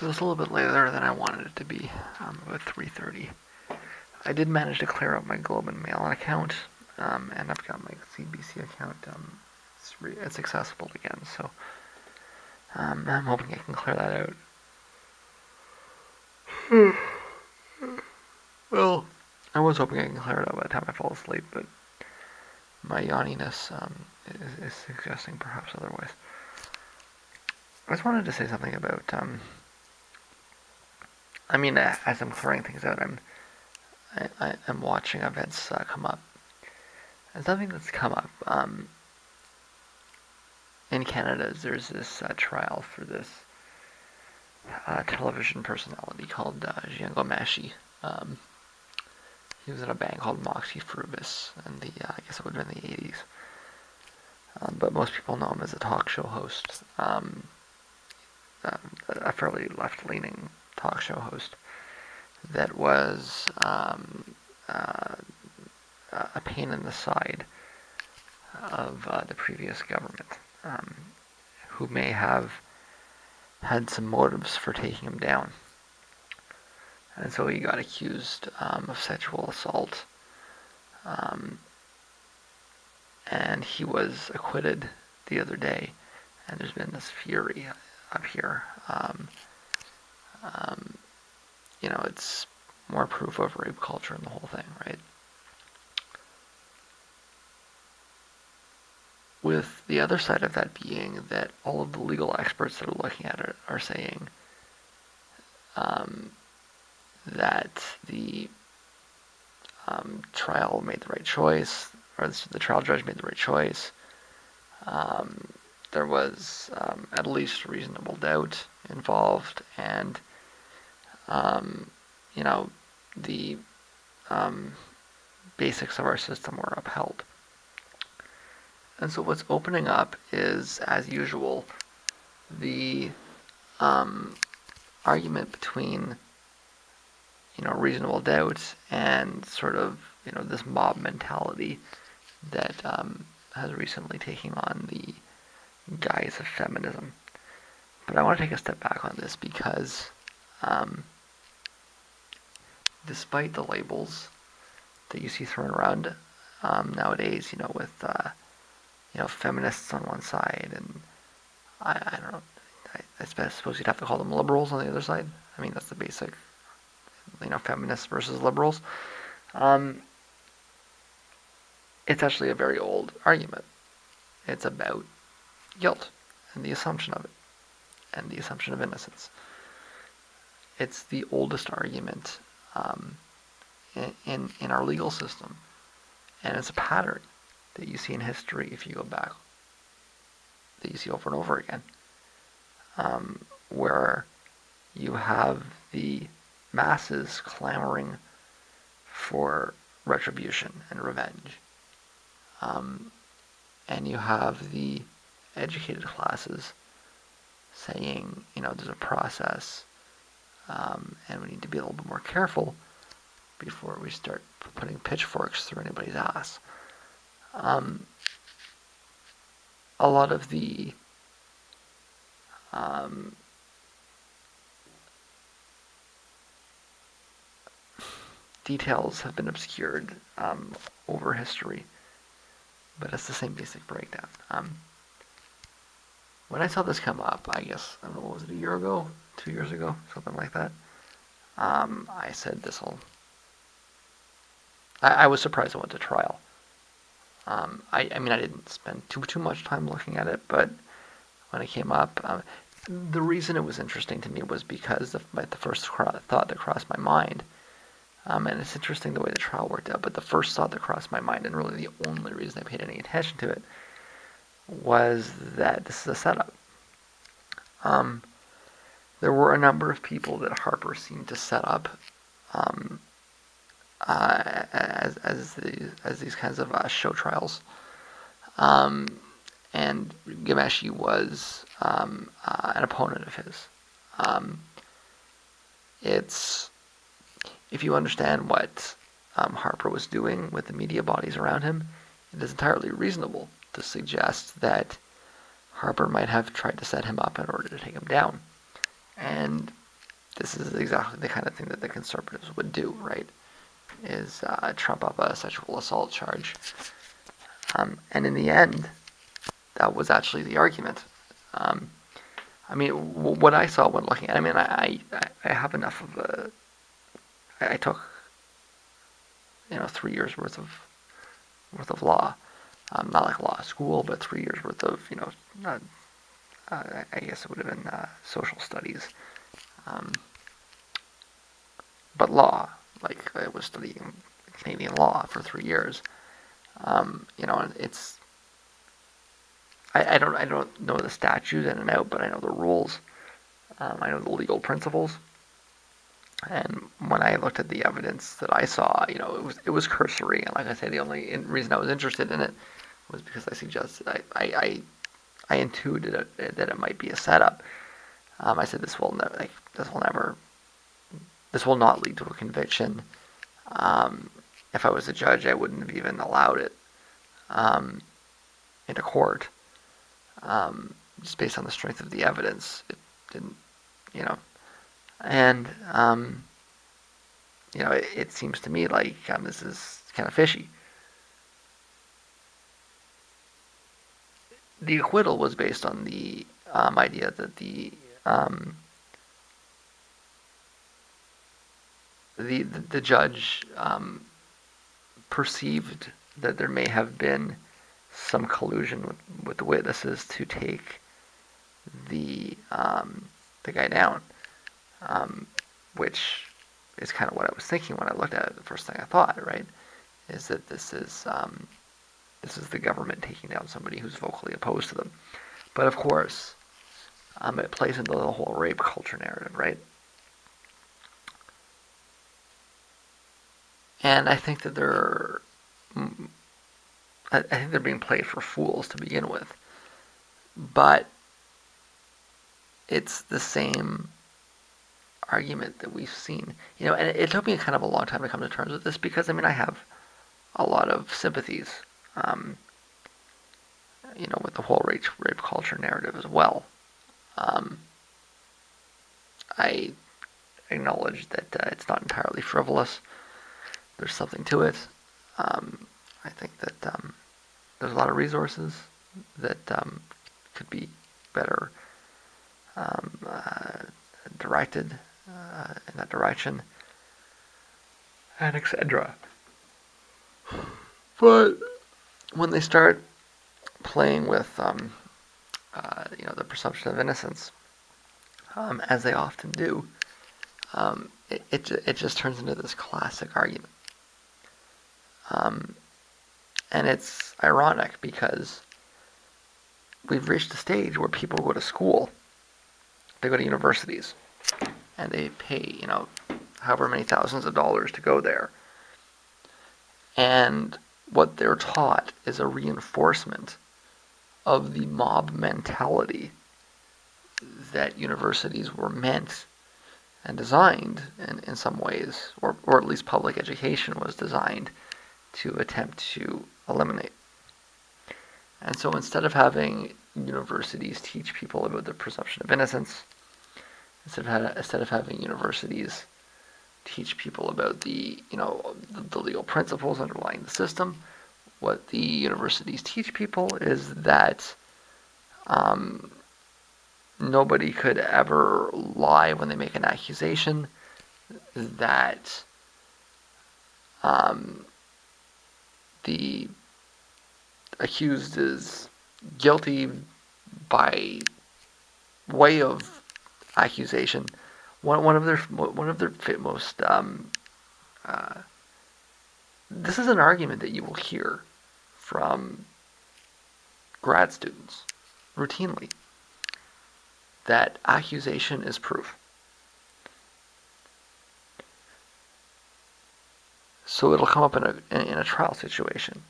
So it's a little bit later than I wanted it to be, about 3:30. I did manage to clear out my Globe and Mail account, and I've got my CBC account. It's accessible again, so I'm hoping I can clear that out. Well, I was hoping I can clear it out by the time I fall asleep, but my yawniness is suggesting perhaps otherwise. I just wanted to say something about, as I'm clearing things out, I'm watching events come up. And something that's come up in Canada is there's this trial for this television personality called Jian Ghomeshi. He was in a band called Moxie Frubis in I guess it would have been the 80s. But most people know him as a talk show host, a fairly left-leaning talk show host that was a pain in the side of the previous government, who may have had some motives for taking him down. And so he got accused of sexual assault, and he was acquitted the other day, and there's been this fury up here. It's more proof of rape culture in the whole thing, right? With the other side of that being that all of the legal experts that are looking at it are saying that the trial made the right choice, or the trial judge made the right choice. There was at least reasonable doubt involved, and the basics of our system were upheld. And so what's opening up is, as usual, the argument between reasonable doubt and sort of this mob mentality that has recently taken on the guise of feminism. But I want to take a step back on this because despite the labels that you see thrown around nowadays, with feminists on one side, and I don't know, I suppose you'd have to call them liberals on the other side. I mean, that's the basic, feminists versus liberals. It's actually a very old argument. It's about guilt and the assumption of it, and the assumption of innocence. It's the oldest argument in our legal system, and it's a pattern that you see in history if you go back, that you see over and over again, where you have the masses clamoring for retribution and revenge, and you have the educated classes saying, there's a process, and we need to be a little bit more careful before we start putting pitchforks through anybody's ass. A lot of the details have been obscured over history, but it's the same basic breakdown. When I saw this come up, I guess, I don't know, what was it, a year ago? 2 years ago? Something like that. I said I was surprised it went to trial. I didn't spend too much time looking at it, but when it came up, the reason it was interesting to me was because the first thought that crossed my mind, and it's interesting the way the trial worked out, but the first thought that crossed my mind, and really the only reason I paid any attention to it, was that this is a setup. There were a number of people that Harper seemed to set up as these kinds of show trials, and Ghomeshi was an opponent of his. If you understand what Harper was doing with the media bodies around him, it is entirely reasonable to suggest that Harper might have tried to set him up in order to take him down. And this is exactly the kind of thing that the conservatives would do, right? Is trump up a sexual assault charge. And in the end, that was actually the argument. Um, I mean, what I saw when looking at, I mean, I have enough of a, I took, 3 years worth of law, not like law school, but 3 years worth of, not, I guess it would have been social studies, um, but law. Like I was studying Canadian law for 3 years. And it's I don't know the statutes in and out, but I know the rules. I know the legal principles. And when I looked at the evidence that I saw, it was cursory. And like I said, the only reason I was interested in it was because I suggested I intuited that it might be a setup. I said this will not lead to a conviction. If I was a judge, I wouldn't have even allowed it into court, just based on the strength of the evidence. It didn't, and it seems to me like this is kind of fishy. The acquittal was based on the idea that the judge perceived that there may have been some collusion with the witnesses to take the guy down, which is kind of what I was thinking when I looked at it. The first thing I thought, right, is that this is the government taking down somebody who's vocally opposed to them. But of course, it plays into the whole rape culture narrative, right? And I think that I think they're being played for fools to begin with. But it's the same argument that we've seen. And it took me kind of a long time to come to terms with this because, I have a lot of sympathies, with the whole rape culture narrative as well. I acknowledge that it's not entirely frivolous. There's something to it. I think that there's a lot of resources that could be better directed in that direction, and etc. But when they start playing with the presumption of innocence, as they often do, it just turns into this classic argument. And it's ironic because we've reached a stage where people go to school, they go to universities, and they pay, however many thousands of dollars to go there. And what they're taught is a reinforcement of the mob mentality that universities were meant and designed in some ways, or at least public education was designed to attempt to eliminate. And so instead of having universities teach people about the presumption of innocence, instead of having universities teach people about the legal principles underlying the system, what the universities teach people is that nobody could ever lie when they make an accusation, that the accused is guilty by way of accusation. One of their most this is an argument that you will hear from grad students routinely, that accusation is proof. So it'll come up in a trial situation,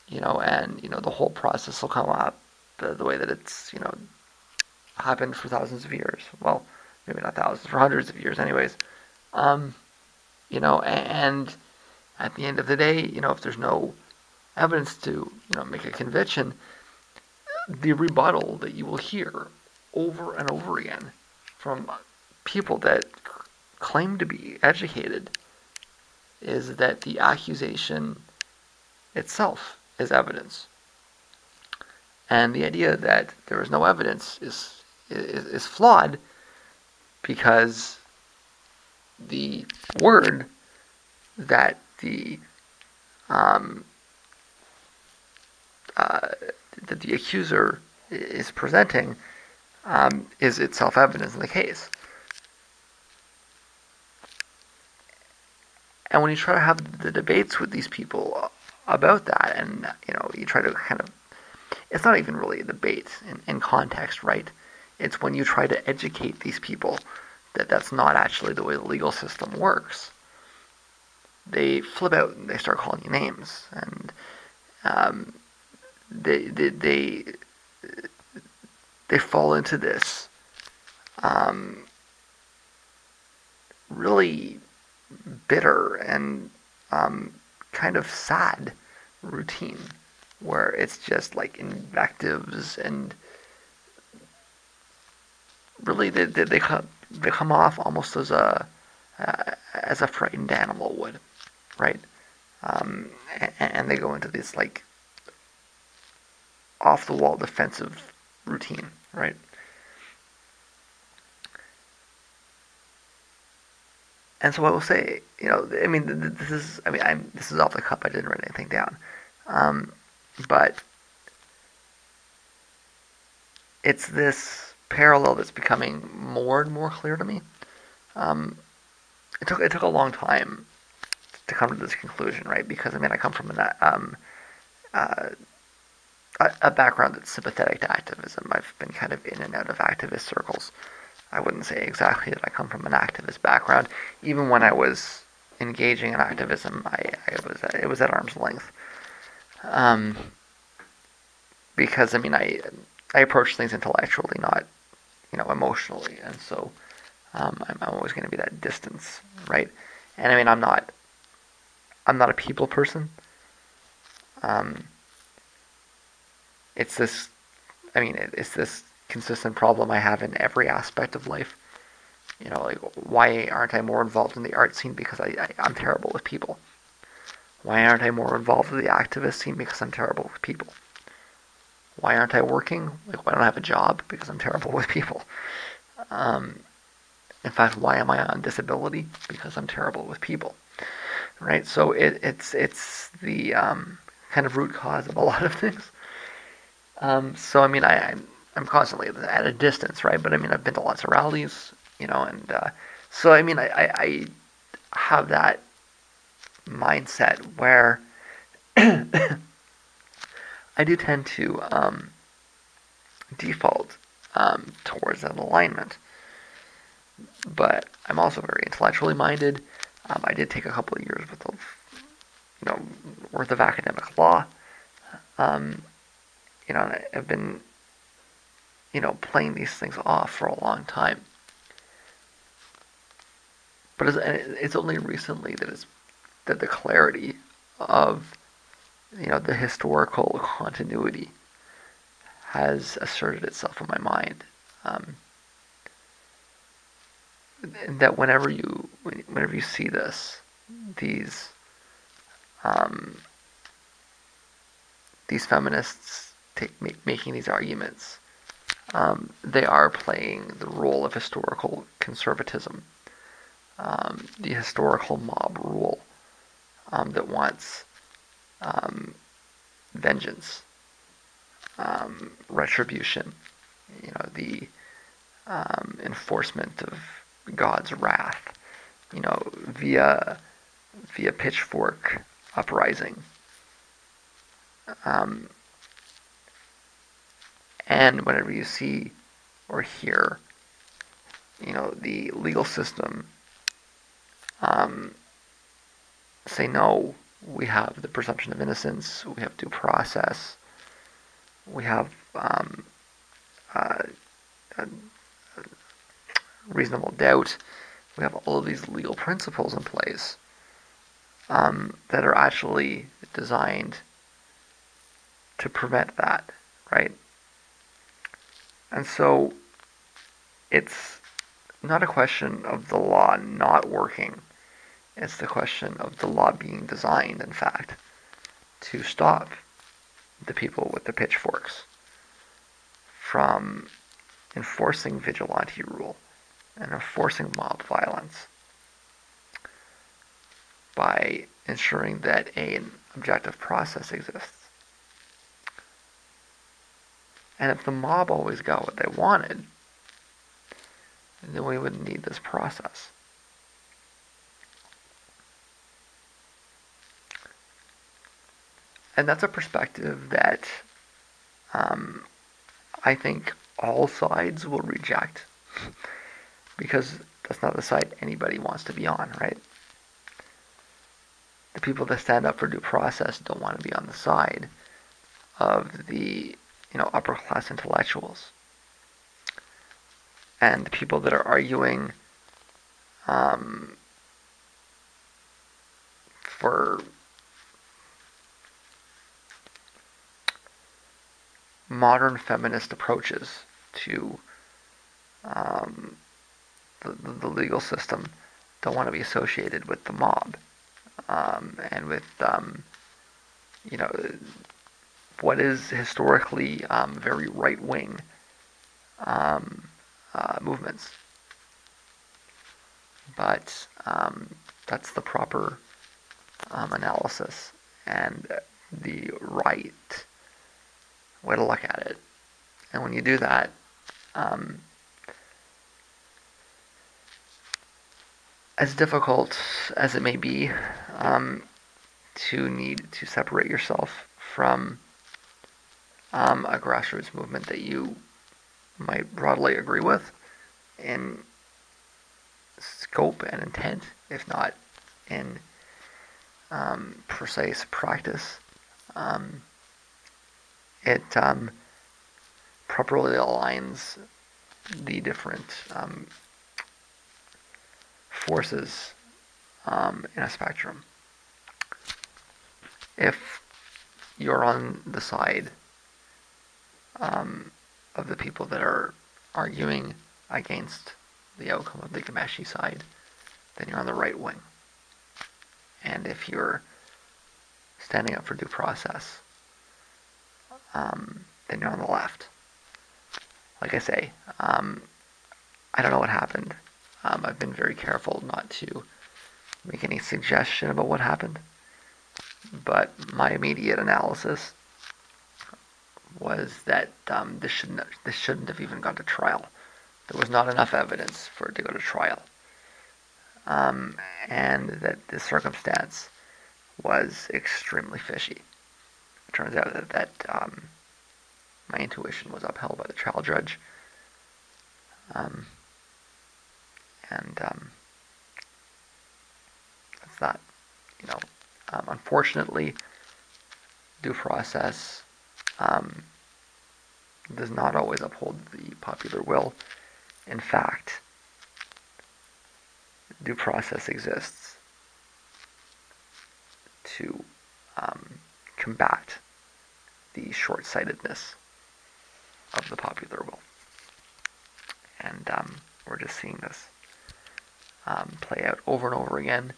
and the whole process will come up the way that it's happened for thousands of years. Well, maybe not thousands, for hundreds of years, anyways. And at the end of the day, if there's no evidence to make a conviction, the rebuttal that you will hear over and over again from people that claim to be educated is that the accusation itself is evidence. And the idea that there is no evidence is flawed, because the word that um, that the accuser is presenting is itself evidence in the case. And when you try to have the debates with these people about that, and you try to kind of, it's not even really a debate in context, right? It's when you try to educate these people that that's not actually the way the legal system works. They flip out and they start calling you names, and um, they fall into this really bitter and kind of sad routine where it's just like invectives, and really they come off almost as a frightened animal would, right? And they go into this like off the wall defensive routine, right? And so I will say, I mean, this is off the cuff. I didn't write anything down, but it's this parallel that's becoming more and more clear to me. It took a long time to come to this conclusion, right? Because I come from uh, a background that's sympathetic to activism. I've been kind of in and out of activist circles. I wouldn't say exactly that I come from an activist background. Even when I was engaging in activism, it was at arm's length. Because I approach things intellectually, not emotionally, and so I'm always going to be that distance, right? And I'm not a people person. It's this it's this consistent problem I have in every aspect of life. Like, why aren't I more involved in the art scene? Because I'm terrible with people. Why aren't I more involved with the activist scene? Because I'm terrible with people. Why aren't I working? Like, why don't I have a job? Because I'm terrible with people. In fact, why am I on disability? Because I'm terrible with people. Right? So it's the kind of root cause of a lot of things. So I'm constantly at a distance, right? But I've been to lots of rallies, and so I have that mindset where I do tend to default towards that alignment. But I'm also very intellectually minded. I did take a couple of years worth of academic law. And I've been playing these things off for a long time. But it's only recently that the clarity of the historical continuity has asserted itself in my mind. That whenever you see these feminists making these arguments, they are playing the role of historical conservatism, the historical mob rule that wants vengeance, retribution, the enforcement of God's wrath, via pitchfork uprising. And whenever you see or hear, the legal system say no, we have the presumption of innocence, we have due process, we have reasonable doubt, we have all of these legal principles in place that are actually designed to prevent that, right? And so it's not a question of the law not working. It's the question of the law being designed, in fact, to stop the people with the pitchforks from enforcing vigilante rule and enforcing mob violence by ensuring that an objective process exists. And if the mob always got what they wanted, then we wouldn't need this process. And that's a perspective that I think all sides will reject, because that's not the side anybody wants to be on, right? The people that stand up for due process don't want to be on the side of the upper class intellectuals. And the people that are arguing for modern feminist approaches to the legal system don't want to be associated with the mob and with what is historically very right-wing movements. But that's the proper analysis and the right way to look at it. And when you do that, as difficult as it may be to need to separate yourself from a grassroots movement that you might broadly agree with in scope and intent, if not in precise practice, it properly aligns the different forces in a spectrum. If you're on the side of the people that are arguing against the outcome of the ghomeshi side, then you're on the right wing. And if you're standing up for due process, then you're on the left. Like I say, I don't know what happened. I've been very careful not to make any suggestion about what happened. But my immediate analysis was that this shouldn't have even gone to trial. There was not enough evidence for it to go to trial. And that the circumstance was extremely fishy. It turns out that my intuition was upheld by the trial judge. And that's that. Unfortunately, due process does not always uphold the popular will. In fact, due process exists to combat the short-sightedness of the popular will. And we're just seeing this play out over and over again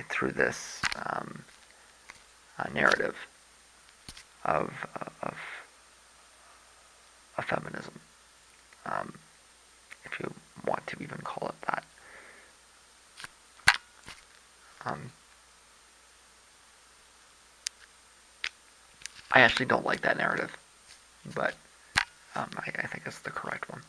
through this narrative of feminism, if you want to even call it that. I actually don't like that narrative, but I think it's the correct one.